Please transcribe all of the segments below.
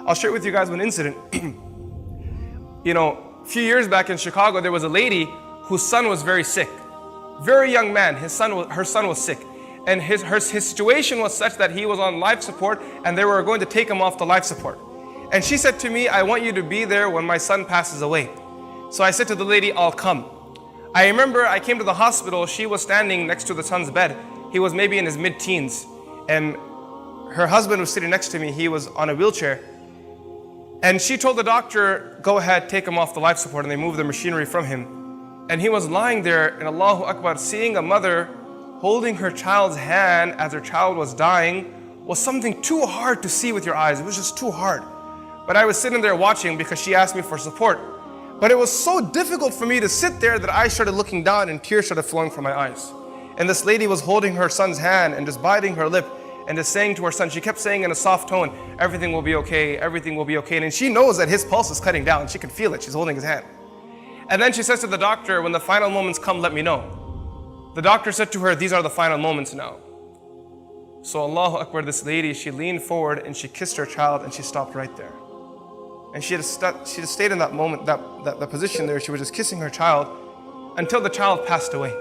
I'll share with you guys one incident. A few years back in Chicago, there was a lady whose son was very sick. Very young man, her son was sick. And his situation was such that he was on life support and they were going to take him off the life support. And she said to me, I want you to be there when my son passes away. So I said to the lady, I'll come. I remember I came to the hospital, she was standing next to the son's bed. He was maybe in his mid-teens. And her husband was sitting next to me, he was on a wheelchair. And she told the doctor, go ahead, take him off the life support, and they moved the machinery from him. And he was lying there, and Allahu Akbar, seeing a mother holding her child's hand as her child was dying was something too hard to see with your eyes. It was just too hard. But I was sitting there watching because she asked me for support. But it was so difficult for me to sit there that I started looking down and tears started flowing from my eyes. And this lady was holding her son's hand and just biting her lip and just saying to her son, she kept saying in a soft tone, everything will be okay, everything will be okay. And she knows that his pulse is cutting down. She can feel it. She's holding his hand. And then she says to the doctor, when the final moments come, let me know. The doctor said to her, these are the final moments now. So Allahu Akbar, this lady, she leaned forward and she kissed her child and she stopped right there. And she just stayed in that moment, that position there. She was just kissing her child until the child passed away.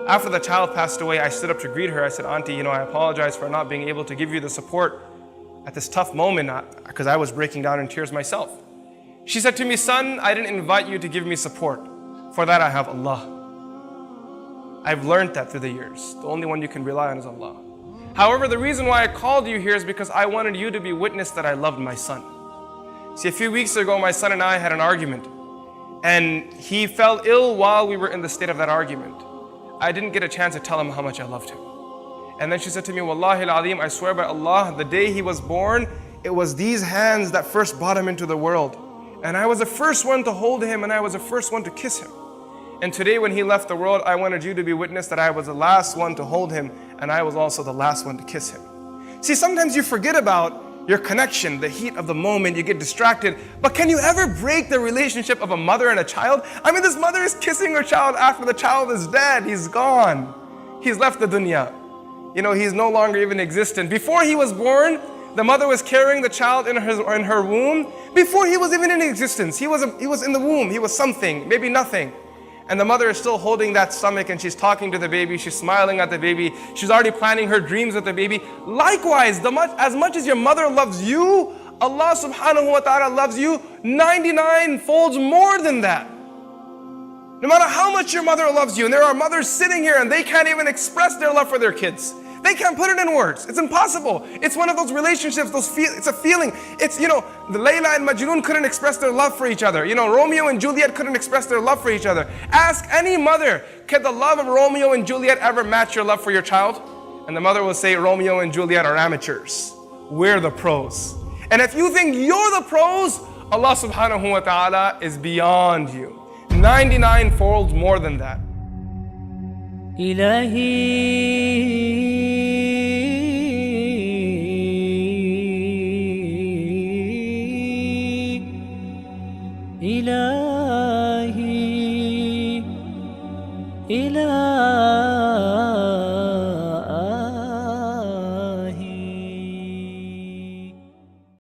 After the child passed away, I stood up to greet her. I said, Auntie, I apologize for not being able to give you the support at this tough moment because I was breaking down in tears myself. She said to me, son, I didn't invite you to give me support. For that I have Allah. I've learned that through the years. The only one you can rely on is Allah. However, the reason why I called you here is because I wanted you to be witness that I loved my son. See, a few weeks ago, my son and I had an argument. And he fell ill while we were in the state of that argument. I didn't get a chance to tell him how much I loved him. And then she said to me, Wallahi al-Azim, I swear by Allah, the day he was born, it was these hands that first brought him into the world. And I was the first one to hold him and I was the first one to kiss him. And today when he left the world, I wanted you to be witness that I was the last one to hold him and I was also the last one to kiss him. See, sometimes you forget about your connection, the heat of the moment, you get distracted. But can you ever break the relationship of a mother and a child? I mean, this mother is kissing her child after the child is dead. He's gone. He's left the dunya. He's no longer even existent. Before he was born, the mother was carrying the child in her womb. Before he was even in existence, he was in the womb. He was something, maybe nothing. And the mother is still holding that stomach and she's talking to the baby, she's smiling at the baby, she's already planning her dreams with the baby. Likewise, as much as your mother loves you, Allah subhanahu wa ta'ala loves you 99 folds more than that. No matter how much your mother loves you, and there are mothers sitting here and they can't even express their love for their kids. They can't put it in words. It's impossible. It's one of those relationships, it's a feeling. It's, the Layla and Majnun couldn't express their love for each other. Romeo and Juliet couldn't express their love for each other. Ask any mother, can the love of Romeo and Juliet ever match your love for your child? And the mother will say, Romeo and Juliet are amateurs. We're the pros. And if you think you're the pros, Allah subhanahu wa ta'ala is beyond you. 99 folds more than that. إلهي